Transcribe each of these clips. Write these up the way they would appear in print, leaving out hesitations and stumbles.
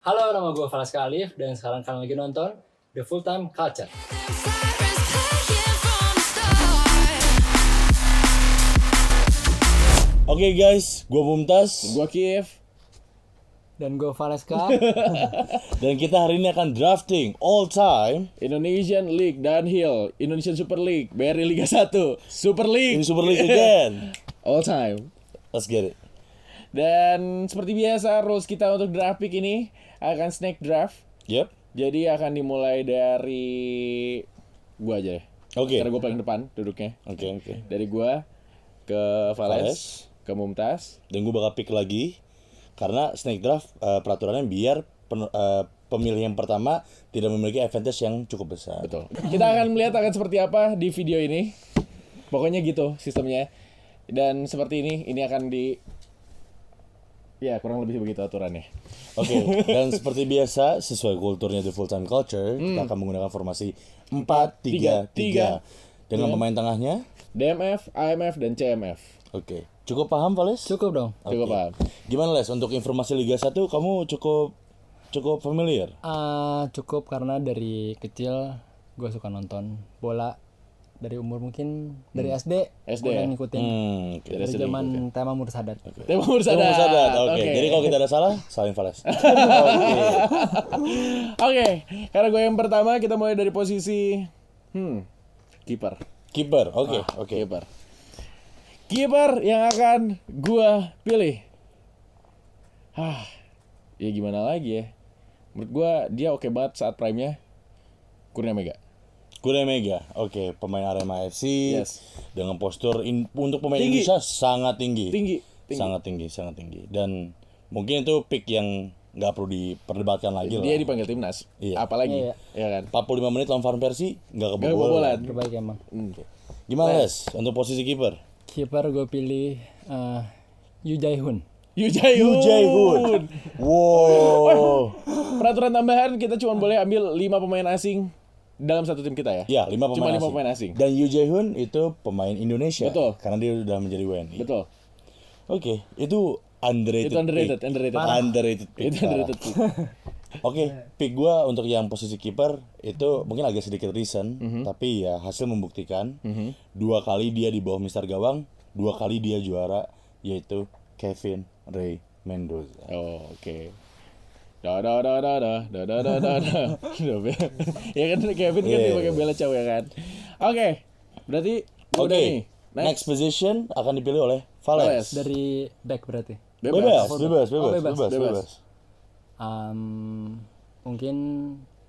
Halo, nama gue Falaska Alif dan sekarang kalian lagi nonton The Full Time Culture. Oke guys, gue Mumtaz Gua Kiev. Dan gue Falaska. dan kita hari ini akan drafting all time Indonesian League Downhill, Indonesian Super League, BRI Liga 1, Super in League, Super League again. all time. Let's get it. Dan seperti biasa rules kita untuk draft pick ini akan snake draft. Yep. Jadi akan dimulai dari gua aja ya. Oke. Karena gua paling depan duduknya. Oke. Dari gua ke Fales. Fales, ke Mumtaz. Dan gue bakal pick lagi karena snake draft peraturannya biar pemilih yang pertama tidak memiliki advantage yang cukup besar. Betul. Kita akan melihat akan seperti apa di video ini. Pokoknya gitu sistemnya. Dan seperti ini akan ya kurang lebih begitu aturannya. Oke. Dan seperti biasa sesuai kulturnya The Full Time Culture, kita akan menggunakan formasi 4-3-3 dengan pemain tengahnya. DMF, AMF, dan CMF. Oke. Cukup paham, Vales? Cukup dong. Cukup Oke. paham. Gimana Les untuk informasi Liga 1 kamu cukup familiar? Cukup karena dari kecil gue suka nonton bola dari umur mungkin dari SD. SD Mulai ya? ngikutin. Oke. Dari zaman tema Mursadat. Tema Mursadat. Oke. Jadi kalau kita ada salah, salahin Vales. Oke, karena gue yang pertama kita mulai dari posisi kiper. Kiper. Oke. Kiper. Kiper yang akan gua pilih. Ya gimana lagi ya? Menurut gua dia oke banget saat prime-nya. Kurnia Mega. Kurnia Mega. Oke, pemain Arema FC Yes. dengan postur untuk pemain Tinggi. Indonesia sangat tinggi. Tinggi. Sangat tinggi. Dan mungkin itu pick yang nggak perlu diperdebatkan lagi Dia lah. dipanggil timnas. Iya. Apalagi, Iya. ya kan? 45 menit lawan Van Persie nggak Gak kebobolan. kebobolan. Terbaik emang. Gimana Les untuk posisi kiper? Kiper gue pilih Yu Jae-hoon. Yu Jae-hoon. Wow. Peraturan tambahan kita cuma boleh ambil 5 pemain asing dalam satu tim kita ya. Ya, 5 Cuma pemain 5 asing. pemain asing. Dan Yu Jae-hoon itu pemain Indonesia. Betul. Karena dia udah menjadi WNI. Betul. Oke, itu underrated. Itu underrated, pick. underrated. Underrated pick. Itu underrated pick. Oke, pick gua untuk yang posisi kiper itu mungkin agak sedikit recent, tapi ya hasil membuktikan 2 kali dia di bawah Mister Gawang, 2 kali dia juara, yaitu Kevin Ray Mendoza. Oh, oke. Da. Ya kan Kevin kan dia pakai bela caw ya kan. Oke. Berarti Oke, udah nih. next position akan dipilih oleh Vales. Dari back berarti. Bebas. Bebas. Mungkin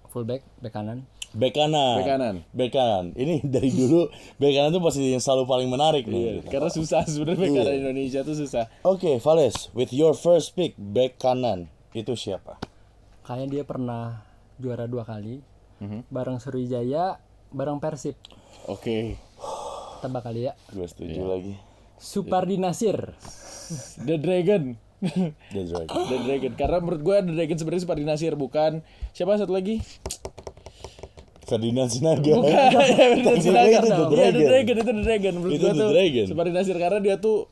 fullback, back kanan. Bek kanan. Bek kanan. Ini dari dulu bek kanan tuh pasti yang selalu paling menarik nih. Karena susah sebenarnya bek kanan Indonesia tuh susah. Oke, Vales, with your first pick bek kanan itu siapa? Kayaknya dia pernah juara 2 kali. Bareng Sriwijaya, bareng Persib. Oke. Tebak kali ya. Gue setuju lagi. Supardi Nasir. The Dragon. The Dragon. The Dragon. Karena menurut gue The Dragon sebenarnya Supardi Nasir bukan. Siapa satu lagi? Ferdinand Sinaga. Ferdinand Sinaga. Itu The Iya, The Dragon. Dragon itu The Dragon. Menurut Itu gue The tuh Dragon. Supardi Nasir karena dia tuh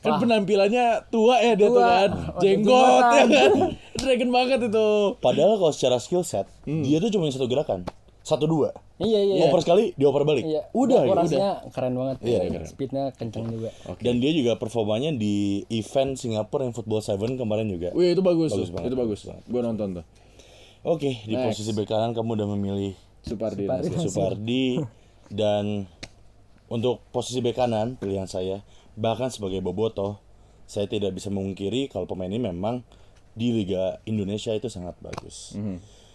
kan penampilannya tua ya dia tuh Tua. kan. Oh, Jenggot ya jenggotan. kan. Dragon banget itu. Padahal kalau secara skill set, dia tuh cuma satu gerakan. 1-2. Iya. Oper sekali, dioper balik. Iya. Udah gitu. Akurasinya keren banget. Iya, Speednya kenceng juga. Dan dia juga performanya di event Singapura yang Football 7 kemarin juga. Wih, itu bagus tuh. banget, Itu bagus. Gue nonton tuh. Oke, di Next. posisi bek kanan kamu udah memilih Supardi Nasir. Supardi. Dan untuk posisi bek kanan pilihan saya, bahkan sebagai bobotoh, saya tidak bisa memungkiri kalau pemain ini memang di Liga Indonesia itu sangat bagus.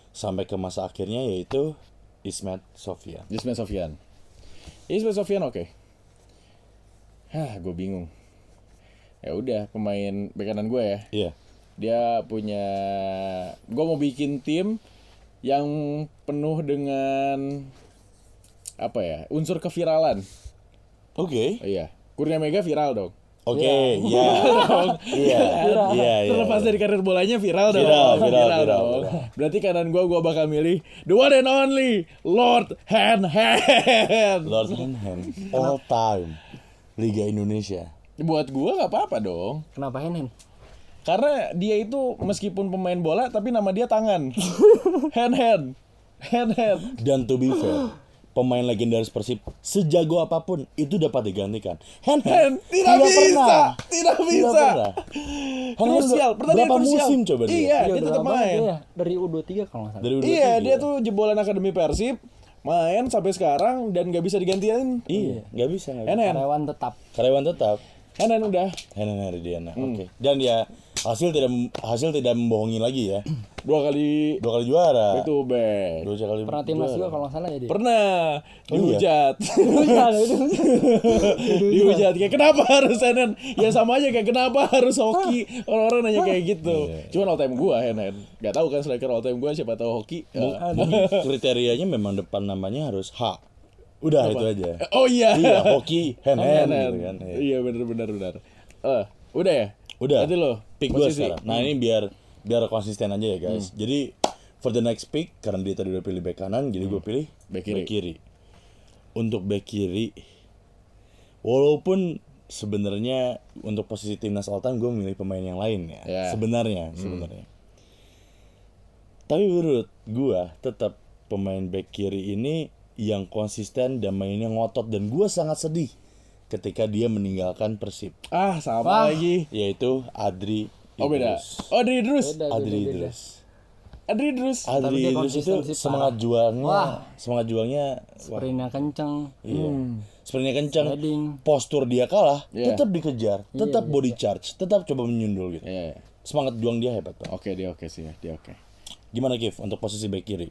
Sampai ke masa akhirnya yaitu Ismet Sofyan. Ismail Sofyan. Ismail Sofyan oke. Gue bingung. Ya udah pemain bek kanan gue ya. Iya. Dia punya. Gue mau bikin tim yang penuh dengan apa ya? Unsur keviralan. Oke. Iya. Kurnia Mega viral dong. Oke, iya. Iya. Terlepas dari karir bolanya viral dong. Viral. dong. Berarti kanan gue bakal milih the one and only Lord Hand. Lord Hand all time Liga Indonesia. Buat gue gak apa-apa dong. Kenapa Henen? Karena dia itu meskipun pemain bola tapi nama dia tangan. hand. Dan to be fair, pemain legendaris Persib sejago apapun itu dapat digantikan. Hand Tidak bisa. pernah. Krusial, pertandingan berapa krusial. musim coba dia? Iya, dia udah tetap lama main. dia, dari U23 kalau nggak salah. Dari Iya, U23 dia tuh jebolan akademi Persib, main sampai sekarang dan gak bisa digantiin. Iya, nggak bisa. Hen. Karyawan tetap. Karyawan tetap. Hen udah. Henan Heridiana. Oke. Dan ya hasil tidak membohongi lagi ya. 2 kali 2 kali juara. itu back. 2 kali Pernah timnas juga juara. kalau nggak salah ya dia. Pernah dihujat. Iya, itu. Dihujat kayak kenapa harus Henen? Ya sama aja kayak kenapa harus hoki? Orang-orang nanya kayak gitu. Cuman all time gua Henen. Gak tahu kan striker all time gua siapa tahu hoki. Kriterianya memang depan namanya harus H. Udah itu aja. Oh iya. Iya, hoki hand Henen. gitu kan. Iya. Iya benar. Udah ya? Udah. Berarti lo Pick gue posisi. sekarang. Nah, ini biar konsisten aja ya, guys. Jadi for the next pick karena dia tadi udah pilih back kanan, jadi gue pilih Back kiri. Untuk back kiri walaupun sebenarnya untuk posisi timnas all time gue memilih pemain yang lain ya. Ya. Sebenarnya. Tapi menurut gue tetap pemain back kiri ini yang konsisten dan mainnya ngotot dan gue sangat sedih ketika dia meninggalkan Persib, Ah, sama lagi. yaitu Adri Oh beda. Idrus. Oh Adri Idrus. Beda. Idrus Adri Idrus. Adri dia Idrus itu konsistensi semangat juangnya wah, Sprintnya kenceng. iya. Sprintnya kencang, Heading. postur dia kalah, Iya. tetap dikejar, tetap body charge, tetap coba menyundul gitu. Iya. Semangat juang dia hebat Pak. Oke, dia oke sih ya. Dia oke. Gimana Kif untuk posisi back kiri?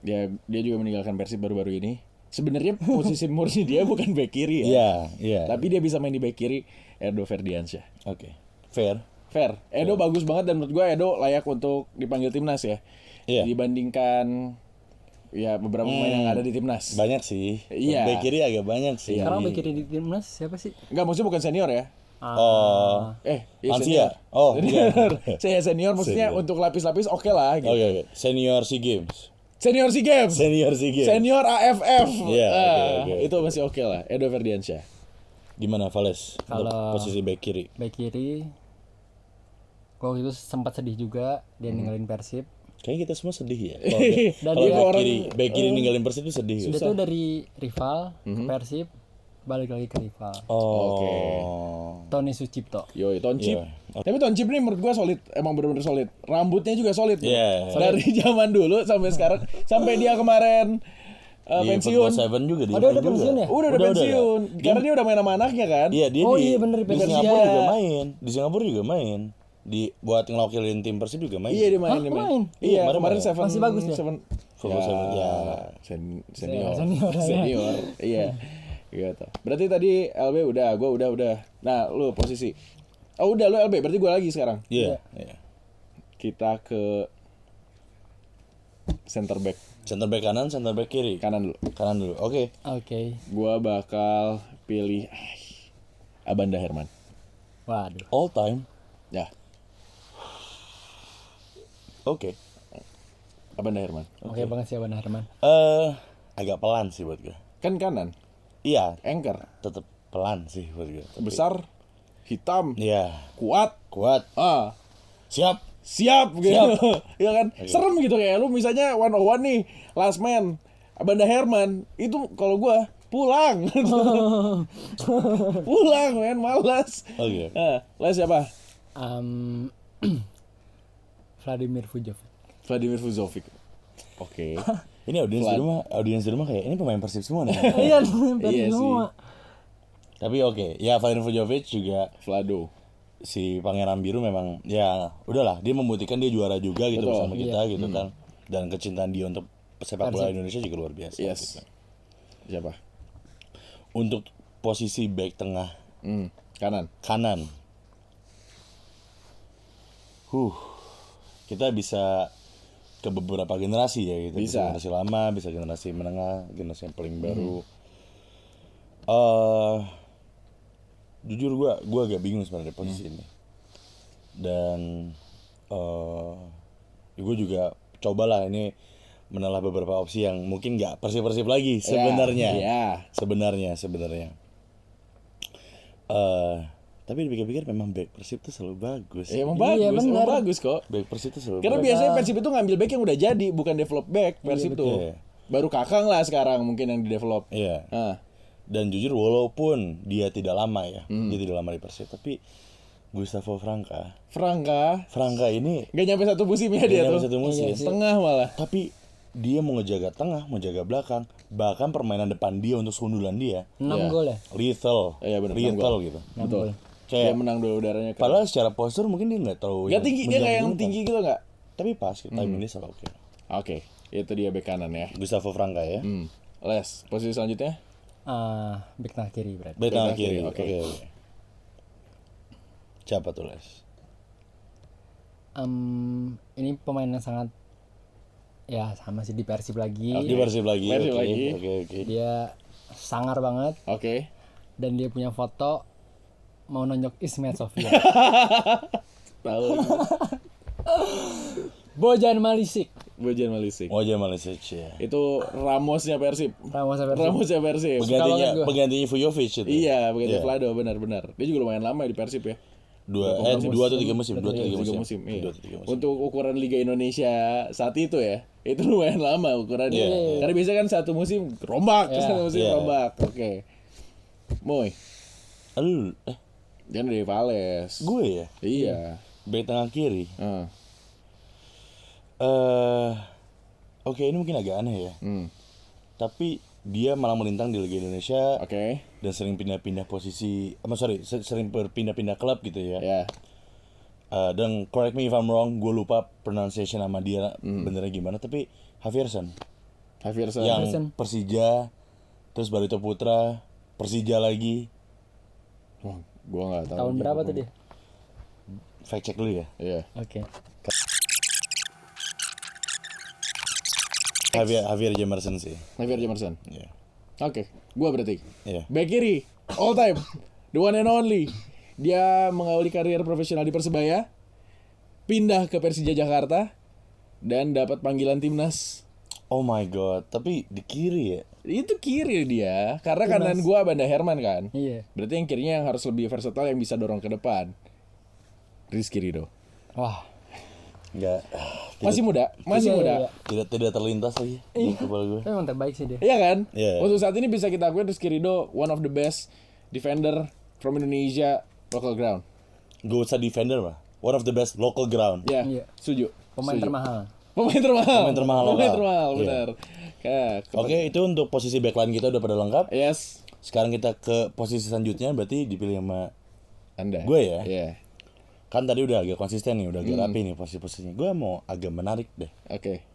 Dia juga meninggalkan Persib baru-baru ini. Sebenarnya posisi murni dia bukan back kiri ya. Iya. Tapi dia bisa main di back kiri Edo Ferdiansyah. Oke. Fair. Fair. Edo bagus banget dan menurut gua Edo layak untuk dipanggil timnas ya. Iya. Dibandingkan ya beberapa pemain yang ada di timnas. Banyak sih. Iya. Back kiri agak banyak sih. Sekarang back kiri di timnas siapa sih? Enggak, maksudnya bukan senior ya. Oh. Iya Lansia. senior. Oh, iya. Saya senior maksudnya Senior. untuk lapis-lapis oke lah gitu. Oke. Senior SEA Games. Senior SEA Games. Senior SEA Games. Senior AFF. Iya, oke. Itu masih oke lah. Edo Ferdiansyah. Gimana Vales untuk Kalau- posisi back kiri? Back kiri. Kok itu sempat sedih juga dia ninggalin Persib. Kayaknya kita semua sedih ya. Dan Kalau dia back kiri ninggalin Persib itu sedih. Dia tuh dari rival ke Persib balik lagi ke rival. Oh. Oke. Tony Sucipto. Yoi, Toncip. Iya. Tapi Toncip ini menurut gua solid, emang bener-bener solid. Rambutnya juga solid. Iya. Dari zaman dulu sampai sekarang, sampai dia kemarin Di pensiun. Football Seven juga dia Oh, dia main udah juga. pensiun ya? Udah pensiun. Karena dia udah main sama anaknya kan. Iya, dia Oh, di, iya, bener, di pensiun. Singapura Iya. juga main. Di Singapura juga main. Buat ngelokilin tim Persib juga main. Iya dia main. Hah, dia main? Iya, Iya, kemarin main. Seven. Masih bagus dia? Football Seven, ya. Senior. Senior. Senior. Iya. Gitu. Berarti tadi LB udah, gua udah. Nah, lu posisi. Oh, udah lu LB, berarti gua lagi sekarang. Iya, iya. Kita ke center back Center back kanan, center back kiri. kanan dulu. Kanan dulu. Oke. Oke. Gua bakal pilih Abanda Herman. Waduh. All time. Ya, Oke. Abanda Herman. Oke banget sih Abang Herman. Agak pelan sih buat gue. Kan kanan, Iya, anchor, tetap pelan sih buat gue. besar, hitam, Iya, kuat. kuat. Siap Siap. gitu. Ya kan? Serem gitu kayak lu misalnya 101 nih, last man. Abanda Herman itu kalau gua pulang. Pulang men, malas. Oke. Lah siapa? Vladimir Fujovic. Vladimir Fuzovic. Oke. Ini audiens di rumah kayak ini pemain Persib semua nih. Iya, Iya sih. semua. Tapi oke, ya Vladimir Fujovic juga Vlado. si Pangeran Biru memang ya udahlah dia membuktikan dia juara juga gitu Betul. bersama kita gitu kan. Dan kecintaan dia untuk sepak bola Indonesia juga luar biasa. Yes. gitu. Siapa? Untuk posisi back tengah Kanan. kanan. Kita bisa ke beberapa generasi ya gitu. Bisa. Generasi lama, bisa generasi menengah, generasi yang paling baru. Jujur gue agak bingung sebenarnya posisi ini. Dan gue juga cobalah ini menelah beberapa opsi yang mungkin nggak Persib lagi sebenarnya. Iya. Sebenarnya. Tapi dipikir-pikir memang back Persib tuh selalu bagus. Emang Iya, bagus, emang bener. bagus kok. Back Persib tuh selalu Karena bagus. biasanya Persib itu ngambil back yang udah jadi, bukan develop back Persib betul. tuh. Iya. Baru Kakang lah sekarang mungkin yang di develop. Iya. Nah, Dan jujur walaupun dia tidak lama ya, dia tidak lama di Persib, tapi Gustavo Franca ini gak nyampe satu musim ya dia nyampe tuh. satu musim. Iya, setengah malah. Tapi dia mau ngejaga tengah, mau jaga belakang, bahkan permainan depan dia untuk sundulan dia 6 Iya. gol ya? lethal, Iya, bener, 6 lethal gol. gitu. 6 gol. Dia Kayak menang dua udaranya. padahal secara postur mungkin dia nggak terlalu Gak tinggi, dia kayak yang menjanjikan. tinggi gitu gak? Tapi pas, timing dia selalu oke. Oke, itu dia bek kanan ya. Gustavo Franca ya. Les, posisi selanjutnya? Back tengah kiri berarti. Back tengah Back kiri, kiri. oke. Oke. Siapa tuh Les? Ini pemain yang sangat ya sama sih di Persib lagi. Di Persib lagi. Persib Oke. lagi. Oke. Dia sangar banget Oke. dan dia punya foto mau nonjok Ismail Sofyan. Tahu. Bojan Malisik. Bojan Malisik. Wajah Malaysia ya. Itu Ramosnya Persib. Ramos Persib. Ramosnya Persib. banget gua. Penggantinya Vujovic itu. Iya, begitu Iya. Vlado, benar-benar. Dia juga lumayan lama di Persib ya. Dua atau tiga musim. Tiga musim. Iya. Dua atau tiga musim. Untuk ukuran Liga Indonesia saat itu ya, itu lumayan lama ukurannya. Iya. Karena biasanya kan satu musim rombak, terus Iya. satu musim Iya. rombak. Oke. Moy, Lu, jangan dari Vales. gue ya, Iya. back tengah kiri. Ah, Oke ini mungkin agak aneh ya. hmm. Tapi dia malah melintang di Liga Indonesia Oke. dan sering pindah-pindah posisi. Sering berpindah-pindah klub gitu ya. Ya. Dan correct me if I'm wrong, gue lupa pronunciation nama dia benernya gimana. Tapi Javierson Javierson. yang Javierson. Persija, terus Barito Putra, Persija lagi. Wah, gua enggak tahu. Tahun dia berapa tuh pokoknya. dia? Fact check dulu ya. Iya. Oke. Javier Jemerson sih. Javier Jemerson. Iya. Oke, gua berarti. Iya. Back kiri, all time, the one and only. Dia mengawali karir profesional di Persebaya, pindah ke Persija Jakarta, dan dapat panggilan timnas. Oh my god, tapi di kiri ya. Itu kiri dia, karena kanan gua Banda Herman kan. Iya. Berarti yang kirinya yang harus lebih versatile yang bisa dorong ke depan. Rizky Ridho. Wah. Enggak. Masih muda, masih Iya, muda. iya. Tidak terlintas lagi di kepala gue. Tapi emang terbaik sih dia. Iya kan? Iya. Untuk saat ini bisa kita akuin Rizky Ridho one of the best defender from Indonesia local ground. Gak usah defender mah. One of the best local ground. Ya, Iya. setuju. Pemain Setuju. termahal. Pemain termahal. Pemain termahal Pemain lokal. termahal, Iya. benar. Oke, itu untuk posisi backline kita udah pada lengkap. Yes. Sekarang kita ke posisi selanjutnya berarti dipilih sama Anda. gue ya. Iya. Kan tadi udah agak konsisten nih, udah agak rapi nih posisi-posisinya. Gue mau agak menarik deh. Oke.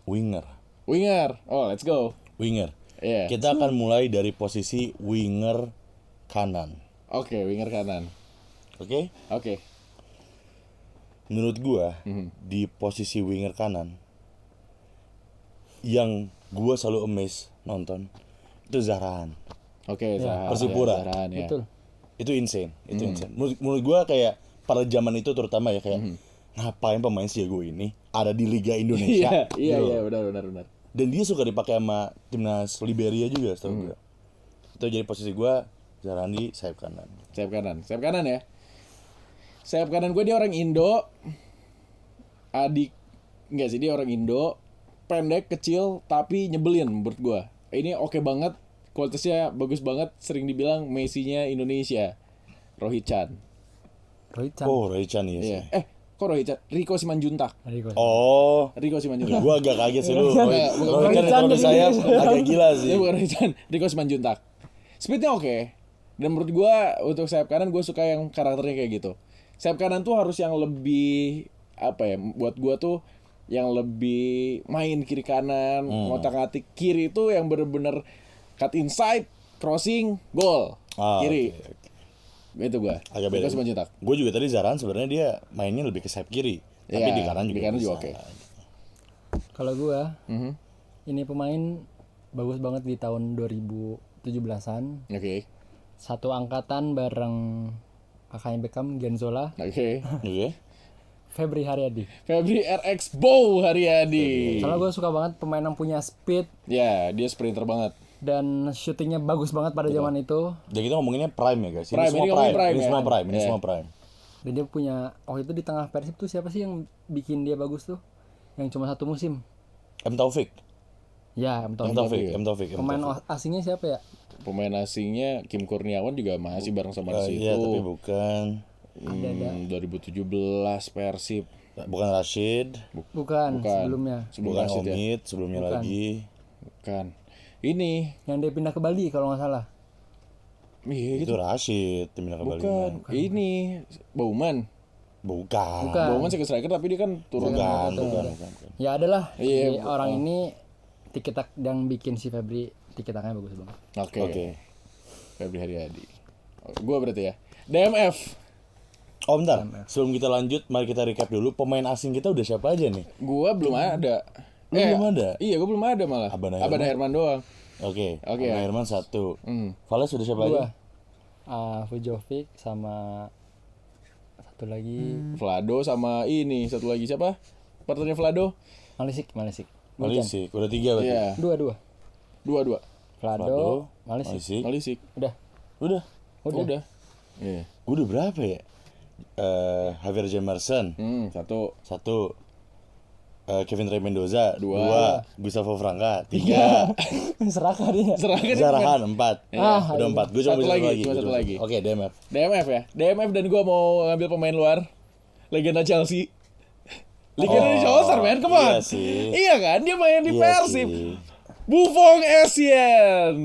Winger. Winger. Oh, let's go. Winger. Iya. Kita akan mulai dari posisi winger kanan. Oke, winger kanan. Oke? Oke. Menurut gua di posisi winger kanan yang gua selalu amazed nonton itu Zahran. Oke, Zaha. Persipura. Ya, Zahaan, ya. Betul. Itu insane, itu insane. Menurut gua kayak pada zaman itu terutama ya kayak ngapain pemain sejago ini ada di Liga Iya, Indonesia. iya, gitu. iya, benar. Dan dia suka dipakai sama timnas Liberia juga setahu gua. Itu jadi posisi gua Zahran di sayap kanan. Sayap kanan. Sayap kanan ya. Sayap kanan gue dia orang Indo. Enggak sih, dia orang Indo. Pendek, kecil, tapi nyebelin menurut gue. Ini oke banget. Kualitasnya bagus banget. Sering dibilang Messi-nya Indonesia. Rohit Chan. Rohit Chan. Oh, Roy Chan iya sih. Iya. Kok Rohit Chan? Rico Simanjuntak. Rico. Oh, Rico Simanjuntak. gua agak kaget sih lu. Roy bukan Chan Chan itu dari saya Indonesia. agak gila sih. Dia bukan Rohit Chan. Rico Simanjuntak. Speednya oke. Dan menurut gue untuk sayap kanan gue suka yang karakternya kayak gitu. Sayap kanan tuh harus yang lebih apa ya? Buat gue tuh yang lebih main kiri kanan, ngotak-ngatik. Kiri itu yang bener-bener cut inside, crossing, goal. Ah, Kiri. oke. Itu gue. Agak beda. Rico Simanjuntak. Gue juga tadi Zahran sebenarnya dia mainnya lebih ke sayap kiri, tapi Iya, di kanan juga. di kanan juga bisa. oke. Kalau gua Mhm. ini pemain bagus banget di tahun 2017-an. Oke. Satu angkatan bareng kakaknya Beckham, Genzola, Oke. Oke. Febri Haryadi. Febri RX Bow Haryadi. Soalnya gue suka banget pemain yang punya speed, Ya, dia sprinter banget. dan syutingnya bagus banget pada zaman itu. Dan kita ngomonginnya prime ya guys. Ini Prime, semua ini ngomongin prime. prime Ini ya. semua prime. Ini Iya. semua prime. Dan dia punya waktu itu di tengah Persib tuh siapa sih yang bikin dia bagus tuh? Yang cuma 1 musim. M Taufik. Ya, M. M Taufik. Taufik. M Taufik. Pemain asingnya siapa ya? Pemain asingnya Kim Kurniawan juga masih bareng sama di situ. Iya tapi bukan. 2017 Persib. Bukan Rashid. Bukan, sebelumnya. Sebelum Bukan Rashid ya. Omid. Sebelumnya lagi. Bukan. Ini. Yang dia pindah ke Bali kalau nggak salah. Iya, Itu Rashid. Timnya kembali. bukan. Ini Bauman. Bukan. Bukan. Bauman second striker tapi dia kan turun. Bukan. Ya adalah Iya, orang ini tiki-tak yang bikin si Febri tiki-taknya bagus banget. Oke. Febri Haryadi. Gua berarti ya. DMF. Oh bentar. Sebelum kita lanjut, mari kita recap dulu. Pemain asing kita udah siapa aja nih? Gua belum ada. Lu belum ada? Iya, gua belum ada malah. Abana Abana Herman doang. Oke. Oke, Abana ya. Herman 1. Vales udah siapa aja? Fujovic sama satu lagi Vlado sama ini satu lagi siapa? Partnernya Vlado? Malisik. Malisik. Udah 3 berarti. Iya. Dua. Dua. Vlado, Malisik. Malisik. Malisik. Udah. Udah. Udah. Iya. Udah berapa ya? Javier Jemerson. Satu. 1. Kevin Rey Mendoza. 2. Gustavo Franca. 3. Seraka dia. Serahkan Zarahan 4. Udah 4. Gue cuma Satu bisa lagi, lagi. cuma Gua satu cuma- lagi. Oke, DMF. DMF ya. DMF dan gua mau ngambil pemain luar. Legenda Chelsea. Liga Indonesia All-Star, man, come on. Iya sih. Iya kan, dia main di Iya Persib. sih. Buffon Essien.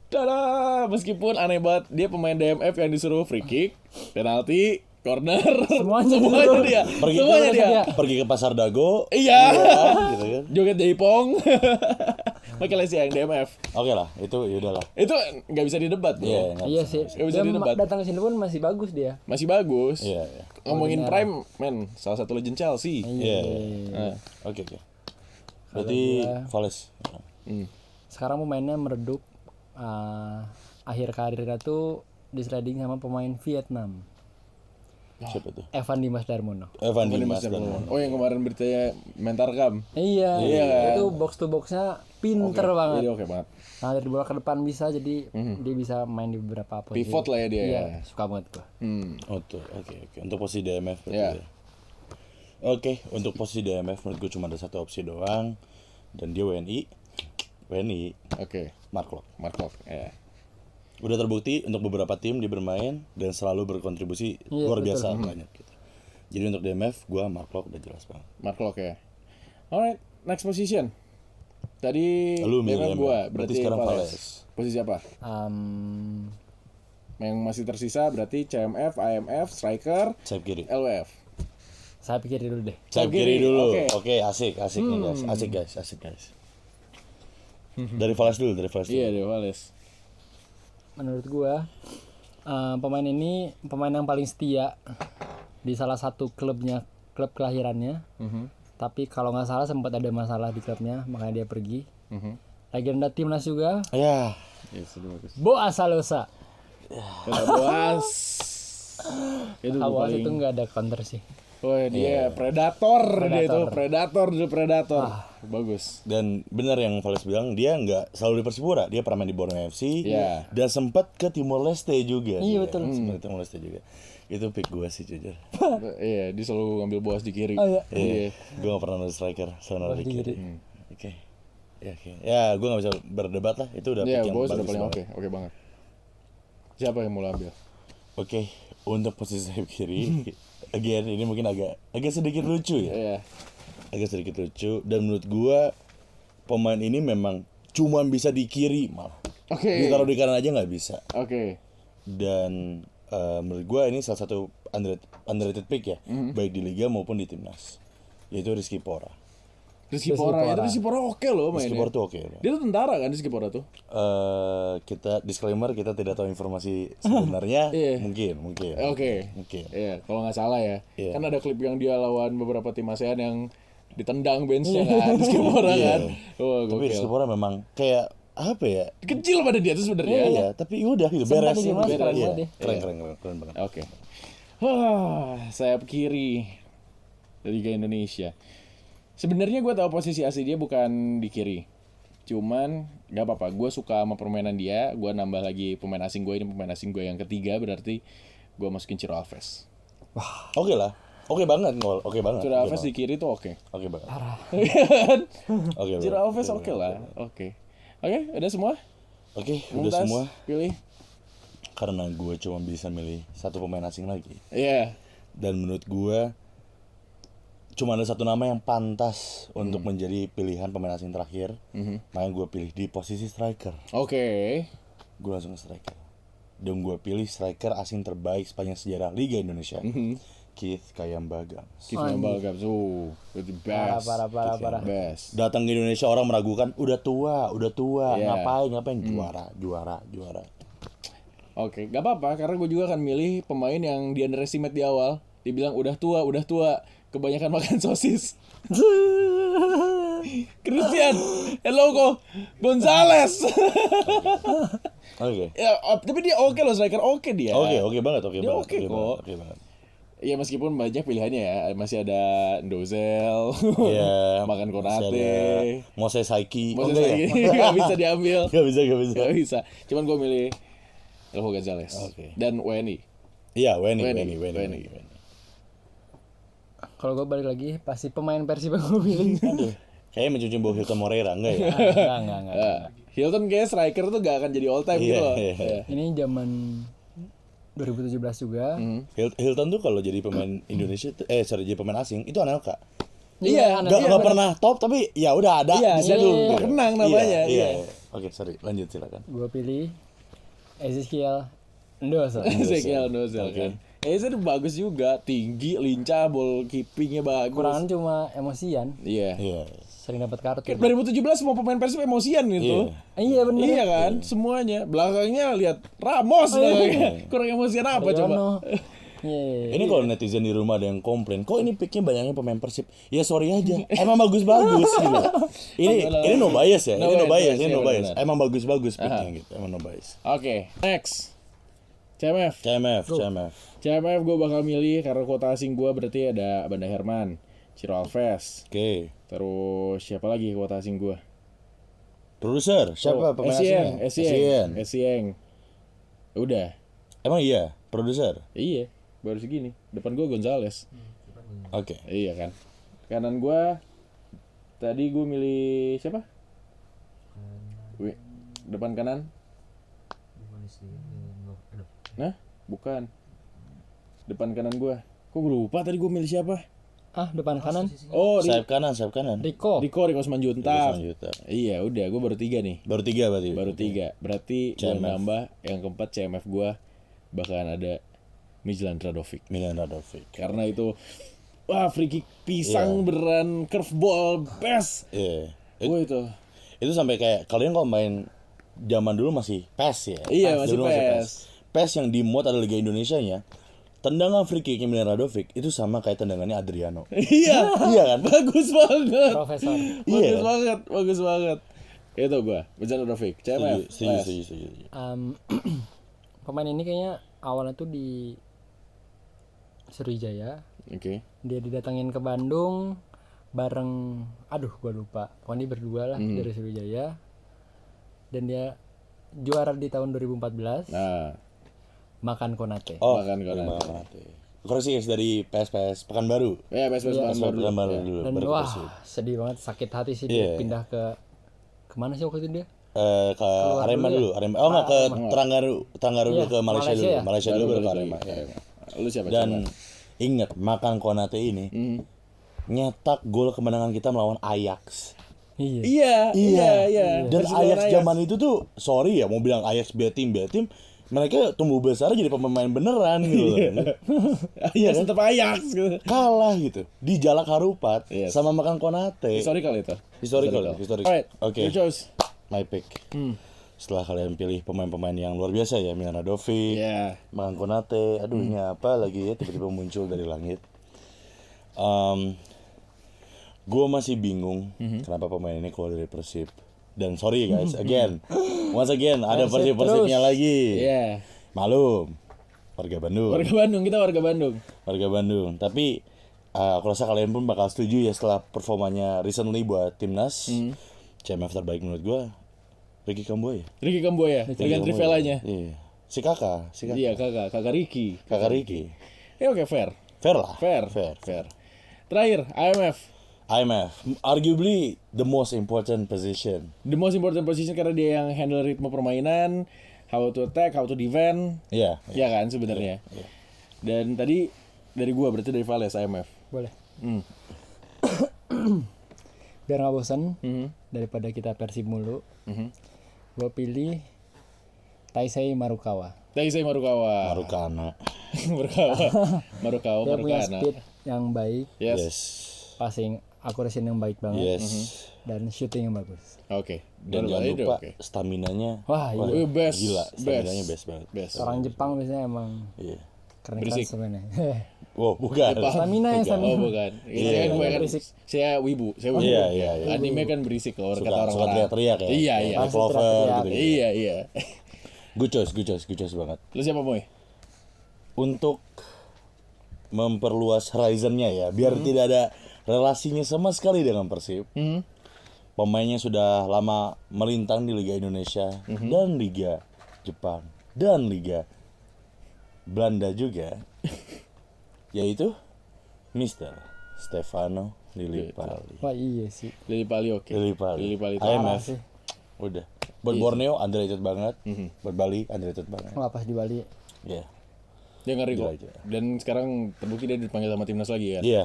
Tada, meskipun aneh banget dia pemain DMF yang disuruh free kick, penalti, corner, Semuanya dia. Pergi Semuanya dia. Pergi ke Pasar Dago. Iya. Gitu kan. Joget Jaipong. Michael Essien DMF. Oke lah, itu yaudahlah. Itu nggak bisa didebat, bro. Iya, nggak Iya bisa. sih. Nggak bisa Dia didebat. datang ke sini pun masih bagus dia. Masih bagus. Iya, iya. Ngomongin Prime, men, salah satu legend Chelsea. Iya. Nah, Oke. Berarti Vales. Sekarang pemainnya meredup. Akhir karirnya tuh disleding sama pemain Vietnam, Siapa tuh? Evan Dimas Darmono. Evan Dimas. Oh, yang kemarin beritanya Mentarkam. Iya, Iya. itu box to boxnya pinter banget. Jadi oke banget. Nah, dari bola ke depan bisa, jadi dia bisa main di beberapa posisi. Pivot lah ya dia. Iya, Ya. suka banget gua. Oh tuh, oke. Untuk posisi DMF berarti Iya. ya. Oke, untuk posisi DMF menurut gue cuma ada satu opsi doang, dan dia WNI. Oke. Mark Locke. Mark Locke. Ya. Udah terbukti untuk beberapa tim dia bermain dan selalu berkontribusi luar biasa banyak gitu. Jadi untuk DMF gue Mark Locke udah jelas banget. Mark Locke ya. Alright, next position. Tadi Lu DMF milih gua, berarti sekarang Vales. Posisi apa? Yang masih tersisa berarti CMF, AMF, striker, Sayap kiri. LWF. Saya pikir dulu deh. Sayap kiri, kiri dulu. oke. Oke, asik nih guys. Asik guys. Dari Vales dulu. Iya, deh, Vales. Menurut gua pemain ini pemain yang paling setia di salah satu klub kelahirannya. Tapi kalau nggak salah sempat ada masalah di klubnya, makanya dia pergi. Legenda timnas juga, Ya. Yes, itu bagus. Boas Salosa. Kena Boas. Itu Boas paling. itu nggak ada counter sih. Oh, dia predator dia itu, predator. Bagus. Dan benar yang Vales bilang, dia nggak selalu di Persipura, dia pernah main di Borneo FC. Iya. Dan sempat ke Timor Leste juga. Iya, dia. betul. Sempat ke Timor Leste juga. Itu pick gue sih jujur. Iya, dia selalu ngambil Boas di kiri. Oh iya. Iya. Gue gak pernah nonton striker, selalu nonton di kiri. Oke. Ya, oke. Ya, gue gak bisa berdebat lah. Itu udah Iya, pick yang Boas udah bagus paling banget. oke banget. Siapa yang mau lo ambil? Oke, untuk posisi sayap kiri, again ini mungkin agak sedikit lucu ya. Iya. Agak sedikit lucu. Dan menurut gue pemain ini memang cuman bisa di kiri malah. Oke. Ditaruh di kanan aja nggak bisa. Oke. Dan menurut gue ini salah satu underrated pick ya, baik di liga maupun di timnas, yaitu Rizky Pora. Rizky Pora oke loh mainnya. Rizky Pora tuh oke. Bang. Dia tuh tentara kan Rizky Pora tuh? Kita disclaimer, kita tidak tahu informasi sebenarnya. Iya. mungkin. Oke. Mungkin. Iya, kalau nggak salah ya. Iya. Kan ada klip yang dia lawan beberapa tim ASEAN yang ditendang benchnya kan, Rizky Pora kan. Oh, Tapi Rizky gokil. Pora memang kayak apa ya? Kecil pada dia tuh sebenarnya. Iya, tapi udah gitu Sempat beres. di timnas, Beres. keren Iya. banget dia. Keren banget. Oke. Sayap kiri dari Liga Indonesia. Sebenarnya gue tahu posisi asli dia bukan di kiri. Cuman nggak apa-apa, gue suka sama permainan dia. Gue nambah lagi pemain asing gue, ini pemain asing gue yang ketiga, berarti gue masukin Ciro Alves. Oke lah. Oke banget, Ngol. Oke banget. Ciro Alves di kiri tuh oke. Oke banget. Oke. Ciro banget. Alves oke lah, oke. Oke, udah semua? Oke, udah Mumtaz, semua. pilih. Karena gue cuma bisa milih satu pemain asing lagi. Iya. Dan menurut gue cuma ada satu nama yang pantas untuk menjadi pilihan pemain asing terakhir. Makanya gue pilih di posisi striker. Oke. Gue langsung ke striker. Dan gue pilih striker asing terbaik sepanjang sejarah Liga Indonesia. Keith Kayambagam. Kifna Balgam tuh, the best. Parah. Best. Datang ke Indonesia orang meragukan, udah tua, Iya. ngapain juara. Oke, gak apa-apa karena gue juga akan milih pemain yang di underestimate di awal. Dibilang udah tua, kebanyakan makan sosis. Christian Elogo Gonzalez. Oke. Ya, tapi dia oke loh, striker oke dia. Oke banget, Dia oke kok. Oke banget. Ya meskipun banyak pilihannya ya, masih ada Dozel, Iya. makan masih Konate, ada Moses Saiki. Moses enggak ya? lagi nggak bisa diambil, Gak bisa. nggak bisa. Cuman gue milih Elogo Gonzalez Oke. dan WNI. Iya, Weni. Kalau gue balik lagi pasti pemain Persib yang gue pilih. Aduh, kayaknya mencuci bau Hilton Moreira, enggak ya? Enggak. Hilton kayak striker tuh gak akan jadi all time gitu loh. Iya. Ini zaman 2017 juga. Hilton tuh kalau jadi pemain Indonesia, jadi pemain asing, itu Anelka. Iya, Gak pernah top, tapi ya udah ada Iya, di situ. dan kenang namanya. Iya. Oke, sorry, lanjut silakan. Gue pilih Ezekiel Ndoso. Ezekiel Dozel Oke. kan. Itu bagus juga, tinggi, lincah, ball keepingnya bagus. Kurangan cuma emosian, Iya. Iya. sering dapat kartu. Kayak 2017 semua pemain Persib emosian gitu. Iya bener. Iya kan, semuanya. Belakangnya lihat Ramos belakangnya. Kurang emosian apa coba? Iya. Ini kalau netizen di rumah ada yang komplain, kok ini picknya banyaknya pemain Persib? Ya sorry aja, emang bagus-bagus gitu. Ini no bias ya, ini no bias. benar. Emang bagus-bagus picknya gitu, emang no bias. Oke, next. CMF. CMF gue bakal milih karena kuota asing gue berarti ada Banda Herman, Ciro Alves, Oke. terus siapa lagi kuota asing gue? Produser, siapa pemain asingnya? Esieng. Udah. Emang iya, produser. Iya, baru segini. Depan gue Gonzales. Oke. Iya kan. Kanan gue tadi gue milih siapa? Depan kanan? Nah, bukan. Depan kanan gue. Kok gue lupa tadi gue milih siapa? Depan kanan. Oh, Sayap kanan. Rico. Riko Simanjuntak. Juta. Iya, udah gue baru 3 nih. Baru 3 berarti. Baru 3. Berarti gue CMF. nambah yang keempat CMF gue bakalan ada Mijlan Radovic. Milan Radovic. Karena itu wah free kick pisang beneran curveball best. Iya. Wah itu. Itu sampai kayak kalian kalau main zaman dulu masih PES ya. Iya, masih Dulu PES. PES yang di mod ada Liga Indonesianya. Tendangan free kick Milan Radovic itu sama kayak tendangannya Adriano. Iya. Iya kan? Bagus banget. Profesor. Iya. Bagus banget. Itu gua, Mijlan Radovic. CMF. Setuju. Pemain ini kayaknya awalnya tuh di Sriwijaya. Oke. Dia didatangin ke Bandung bareng, gue lupa. Pokoknya berdua lah dari Sriwijaya. Dan dia juara di tahun 2014. Nah, Makan Konate. Oh, Makan Konate. Koreksi guys dari PES Pekanbaru. ya PES Pekanbaru dulu. Dan baru wah, koreksi. sedih banget, sakit hati sih Iya. dia pindah ke kemana sih waktu itu dia? Ke Arema dulu. Arema. Oh enggak, ke Teranggaru dulu, ke Malaysia dulu. Malaysia ya? Malaysia dulu baru ke Arema. Lu siapa? Dan ingat, Makan Konate ini nyetak gol kemenangan kita melawan Ajax. Iya. Iya. Dan Masih lawan Ajax zaman itu tuh, sorry ya mau bilang Ajax bad team, mereka tumbuh besar jadi pemain beneran gitu loh. Iya, tetap Ajax gitu. Kalah gitu di Jalak Harupat Yes. sama Makan Konate. Historical itu. Historical. Alright. Oke. Your choice. My pick. Setelah kalian pilih pemain-pemain yang luar biasa ya, Milan Radovic, Iya. Makan Konate, aduh ini apa lagi ya tiba-tiba muncul dari langit. Gue masih bingung kenapa pemain ini keluar dari Persib. Dan sorry guys, once again ada Persib-Persibnya lagi. Iya. Malum, warga Bandung. Kita warga Bandung. Warga Bandung. Tapi aku rasa kalian pun bakal setuju ya setelah performanya recently buat timnas. CMF terbaik menurut gue Ricky Kambuaya. Ricky Kambuaya dengan trivelanya. Iya. Si kakak. Iya, kakak Ricky. Kakak Ricky. Oke, fair. Fair lah. Fair. Terakhir, IMF, arguably the most important position. the most important position karena dia yang handle ritme permainan, how to attack, how to defend. Iya. Ya kan sebenarnya. Dan tadi dari gua berarti dari Vales IMF. Boleh. Hmm. Biar nggak bosan Mhm. daripada kita Persib mulu, Mhm. gue pilih Taisei Marukawa. Taisei Marukawa. Marukana. Marukawa. Dia punya speed yang baik, Yes. Yes. passing accuracy yang baik banget, Yes. dan shooting yang bagus. Oke. Dan jangan Itu lupa oke. staminanya. Wah, iya. Best. Gila, staminanya best banget. Best. Orang Jepang biasanya emang Iya. keren Berisik. sebenarnya. Wow, bukan. Stamina ya, Bukan. stamina. Oh bukan. Iya, Saya iya, kebanyakan- berisik. Saya wibu. Iya. Anime kan berisik kalau Suka kata orang-orang. teriak-teriak ya. Iya. Kayak Pasti Clover teriak-teriak. gitu. Iya. Good choice banget. Lu siapa, Moy? Untuk memperluas horizonnya ya, biar tidak ada relasinya sama sekali dengan Persib. Pemainnya sudah lama melintang di Liga Indonesia dan Liga Jepang dan Liga Belanda juga, yaitu Mr. Stefano Lillipali. Wah iya sih. Lili Pali oke. Lillipali. itu IMF. sih. Udah. Buat Borneo underrated banget. Buat Bali underrated banget. Wah pas di Bali. Iya. Dia ngeri kok. Gila. Dan sekarang terbukti dia dipanggil sama timnas lagi kan. Iya.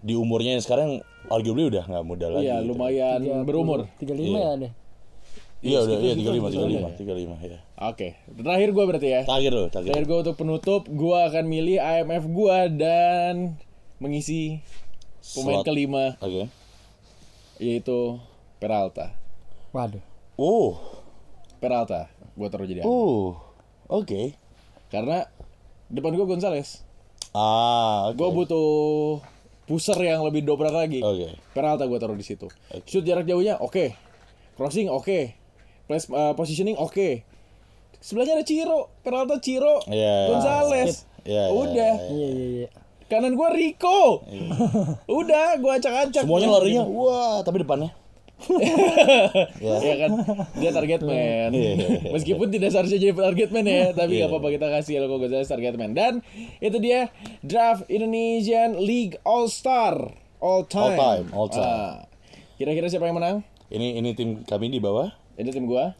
Di umurnya yang sekarang arguably udah nggak muda lagi. Iya, gitu. lumayan berumur. 35 ya deh. Iya udah, iya segitu 35 ya. Oke. Terakhir gua berarti ya. Terakhir gue untuk penutup, gue akan milih IMF gue dan mengisi pemain Slot. kelima, Oke. yaitu Peralta. Waduh. Peralta, gue taruh jadi IMF. Oke. Karena depan gue Gonzales. Oke. Gue butuh pusher yang lebih dobrak lagi. Oke. Peralta gue taruh di situ. Shoot jarak jauhnya oke. Crossing oke. Place positioning oke. Sebelahnya ada Ciro, Peralta Ciro, Iya. Gonzales. Iya. Udah. Iya. Kanan gua Rico. Udah, gua acak-acak. Semuanya larinya, wah, tapi depannya. Ya kan, dia target man. Meskipun tidak seharusnya jadi target man ya, tapi nggak apa-apa kita kasih logo Gonzales target man. Dan itu dia draft Indonesian League All Star All Time. All time. Kira-kira siapa yang menang? Ini tim kami di bawah. Ini tim gua,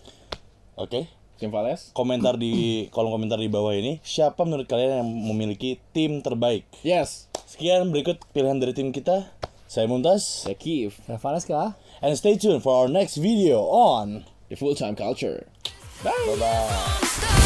Oke. tim Vales. Komentar di kolom komentar di bawah ini, siapa menurut kalian yang memiliki tim terbaik? Yes. Sekian berikut pilihan dari tim kita. Saya Muntas. The Kiev, Saya Vales kah? And stay tuned for our next video on the full time culture. Bye. Bye-bye.